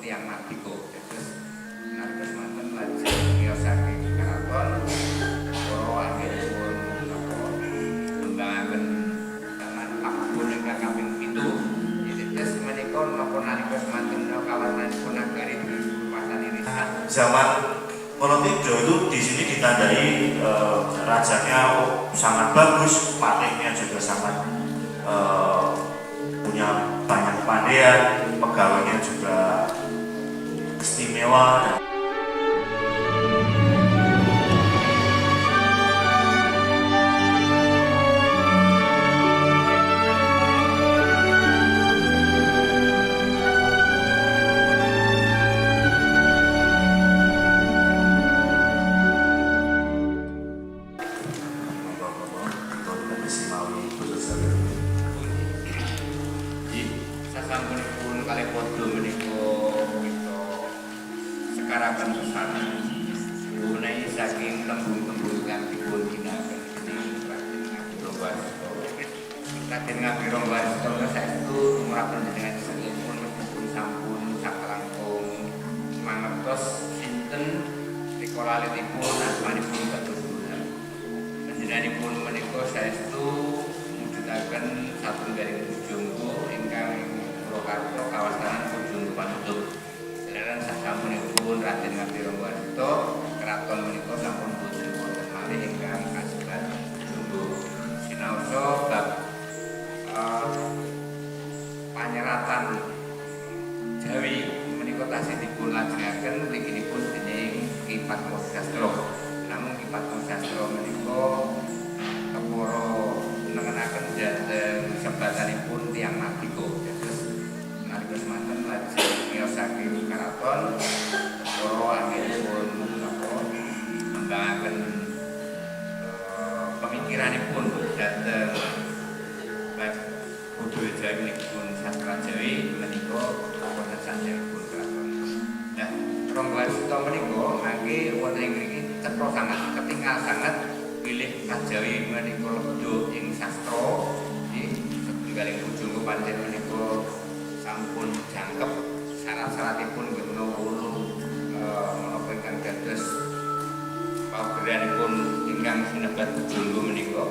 tiyang Madiko. Terus nalika semanten lajeng ngiosake karaton para anggenipun ngembangaken taman Pakubun ingkang kaping 7. Terus menika napa nalika semanten kawarnanipun nagari dipasani risahan. Zaman Wonotedjo itu di sini ditandai rajanya sangat bagus, patihnya juga sangat punya banyak kepandaian, pegawainya juga istimewa. Sasampunipun kalih padha menika kita sekaraken sesana menawi saking tembung-tembung kang dipun ginakaken dening Raden Ngabira Warsa saestu tumrap panjenengan sedherek pun sampun saklangkung mangertos sinten rikolalitipun asmanipun keturunan panjenenganipun menika saestu mujudaken satunggaling pujangga ingkang Purwakarta kawasan Pujangga Panutup. Jalaran sasampunipun Raden Ngabira Warsa keraton menika sampun boten wonten malih ingkang kasebat pujangga sinaosa bab panyeratan Jawi menika tasih dipun lajengaken mliginipun dening Ki Padmasastra. Namung Ki Padmasastra menika kepara nengenaken dhateng sebatanipun tiyang Madiko. Nalika semanten lajeng ngiyosake karaton para anggenipun ngembangaken pemikiranipun dhateng budaya Jawi menikipun sastra Jawi menika wonten sanjaripun keraton. Nah, Ronggowarsita menika mangke wonten ing mriki cetha sanget ketinggal sanget bilih Kajawi menika lebdo ing sastra nggih setunggaling pujangga pancen menika sampun jangkep syarat-syaratipun nggih menapa ingkang dados paugeranipun ingkang sinebat pujangga menika.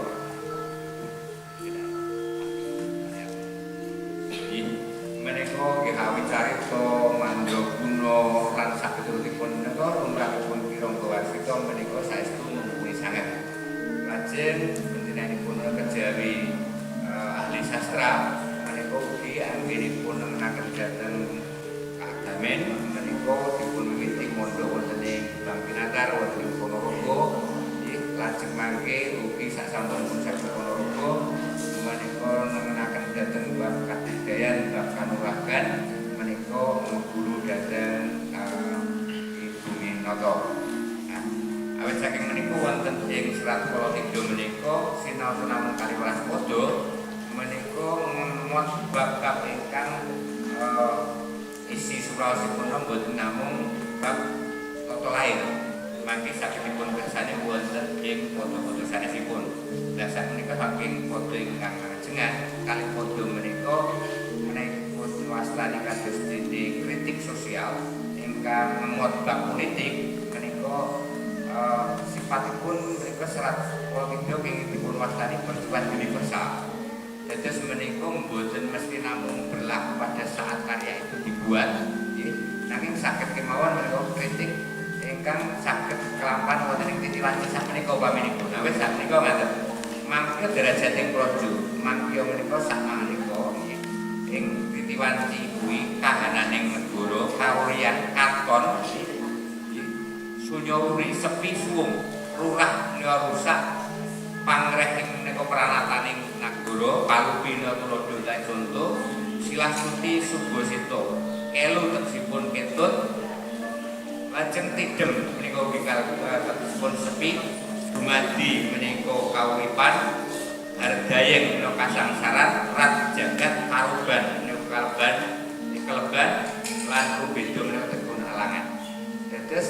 Menika nggih awicarita Mandraguna lan saketurutipun menika lumrahipun Ki Ronggowarsita menika saestu mumpuni sanget. Lajeng panjenenganipun kejawi ahli sastra menika ugi anggenipun nengenaken dhateng keagamen menika dipun wiwiti mondho wonten ing Bangkinangkar wonten ing Ponorogo. Lajeng mangke ugi sasampunipun saking Ponorogo menika nengenaken dhateng bab kabudayan bab kanuragan menika guru dhateng Ibu Minata. Awit saking menika wonten ing Serat Wonotedjo menika sinaosa namung 12 pada menika ngemot bab ingkang isi suraosipun boten namung bab tata lair. Mangke sakitipun kersane wonten ing pada-pada sanesipun. Lah sakmenika saking pada ingkang lajengan kalih pada menika menipun wastani kados dene kritik sosial ingkang ngemot bab politik menika sifatipun menika Serat Wonotedjo ingkang dipun wastani perjuangan universal. Dados menika mboten mesti namung berlaku pada saat karya itu dibuat, nggih. Nanging saged kemawon menika kritik ingkang saged kelampan wonten ing titiwanci sakmenika upaminipun. Awit sakmenika ngaten. Mangke derajating praja, mangke menika sakmenika nggih. Ing titiwanci kuwi kahananing negara kawriyan katon nggih. Sunyawuri sepi suwung, rurah rusak pangreh ing menika peralataning nagara, palupina tuladha lan conto, silah suti subasita, kelu tegesipun ketut. Lajeng tidem menika ugi tegesipun sepi, dumadi menika kauripan, hardayeng menika kasangsaran, rat jagat karuban menika kaleban lan rubedo menika tegesipun halangan. Dados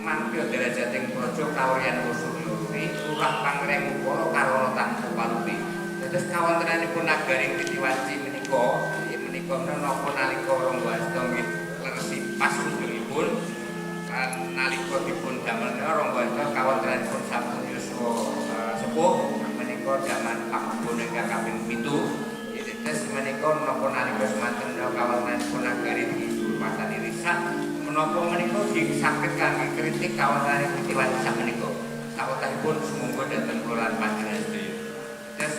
mangke derajating praja kawriyan Suryawuri urah pangreng upara karana tanpa palupi. Dados kawontenanipun nagari Titiwanci menika menapa nalika Ronggowarsita nggih leresipun pas ujungipun nalika dipun damel rongga kawontenanipun sampun yuswa sepuh menika jaman panggon ingkang kaping 7. Terus menika menapa nalika semanten kawontenanipun nagari diwastani risak menapa menika saged kangge kritik kawontenanipun Iwan Risak menika. Sawotanipun sumangga dhateng kula lan panjenengan sedaya. Terus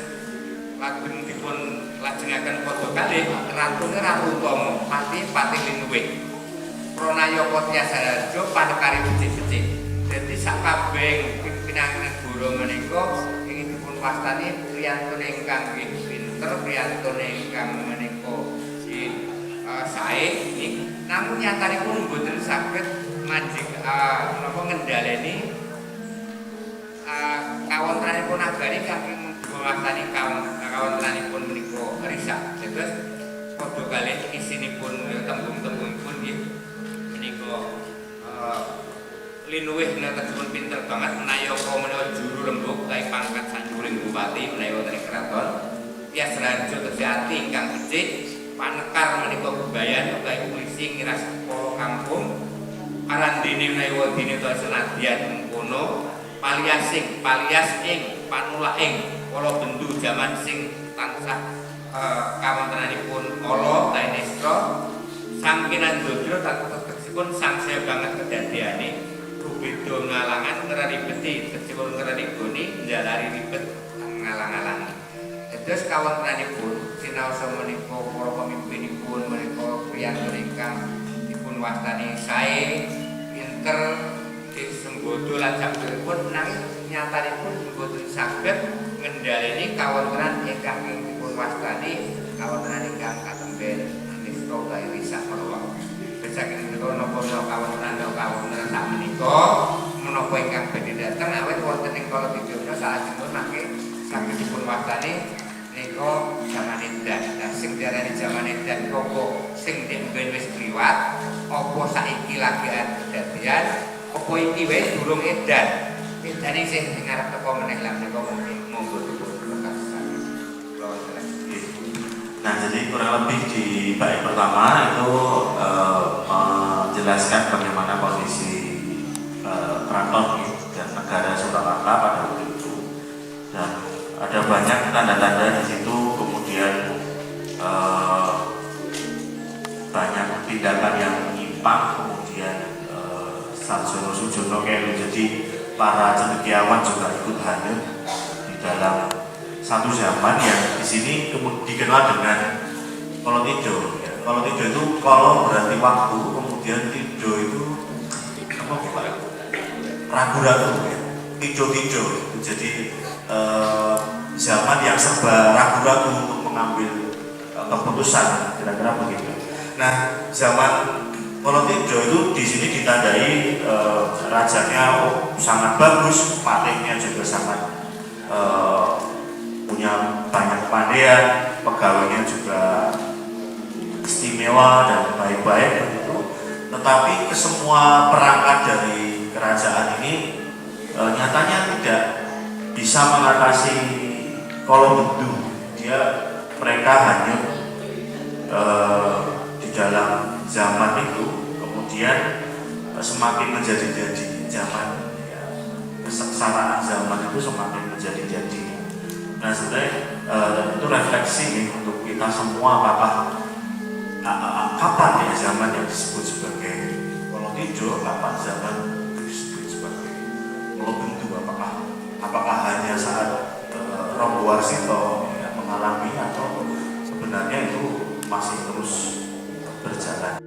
lajeng dipun lajengaken padha kalih ratune Ratu Utama Patih Linuwih. Pranayaka Tyasararja Panekari becik-becik. Dadi sakabehing pimpinan negara menika ingin dipun wastani priyantun ingkang pinter, priyantun ingkang menika sae namun nyatanipun boten saged menapa ngendhaleni kawontenanipun nagari kangge mewastani kawontenanipun menika risak. Terus padha kalih isinipun tembung-tembungipun nggih menika Linuwih menika dipun pinter banget menayaka menawa juru rembug kae pangkat sanjuring bupati menawa wonten ing kraton. Tyasararja Tejati ingkang becik, Panekar menika Bebayan kae polisi ngiras kepala kampung. Arandene menawa dene to senadyan mengkono Palias ing panulaing kala bendu jaman sing tansah kawontenanipun kala Tainestra sang Kinandodra tegesipun sangsaya banget kedadeane beda ngalangan ngribeti tegesipun ngrenegoni njalari ribet ngalang-alangi. Terus kawontenanipun sinaosa menika para pemimpinipun menika priyantun ingkang dipun wastani sae pinter sembodo lan sampun nanging nyatanipun boten saged ngendhaleni kawontenan ingkang dipun wastani kawontenan ingkang katemben nista kae risak menawa. Saking menika napa kawontenan sak menika menapa ingkang badhe dhateng awit wonten ing kala Widya salajengipun mangke saged dipun wastani menika jaman edan. Nah sing diarani jaman edan kok sing mbiyen wis kliwat apa saiki lagi kedadian apa iki wae durung edan. Edane sing ngarep teko meneh lan menika monggo dipun berkasan. Nah, jadi kurang lebih di bait pertama itu menjelaskan bagaimana kondisi keraton dan negara Surakarta pada waktu itu, dan ada banyak tanda-tanda di situ. Kemudian banyak tindakan yang menyimpang, kemudian Sarjono Sujono jadi para cendekiawan juga ikut hanyut di dalam satu zaman yang di sini dikenal dengan kolot ijo. Ya. Kolot ijo itu kolot berarti waktu, kemudian ijo itu apa Pak? Ragu-ragu, ya. Ijo-ijo. Jadi zaman yang serba ragu-ragu untuk mengambil keputusan, kira-kira begitu. Nah, zaman kolot ijo itu di sini ditandai rajanya sangat bagus, patihnya juga sangat punya banyak kepandaian, pegawainya juga istimewa dan baik-baik begitu. Tetapi kesemua perangkat dari kerajaan ini nyatanya tidak bisa mengatasi Kolobendu. Mereka hanyut di dalam zaman itu, kemudian semakin menjadi-jadi zaman, ya, kesengsaraan zaman itu semakin menjadi-jadi. Nah sebenarnya itu refleksi nih untuk kita semua, apakah kapan ya zaman yang disebut sebagai kolot ijo, kapan zaman disebut sebagai Kolobendu, apakah hanya saat Ronggo Warsito mengalami atau sebenarnya itu masih terus berjalan.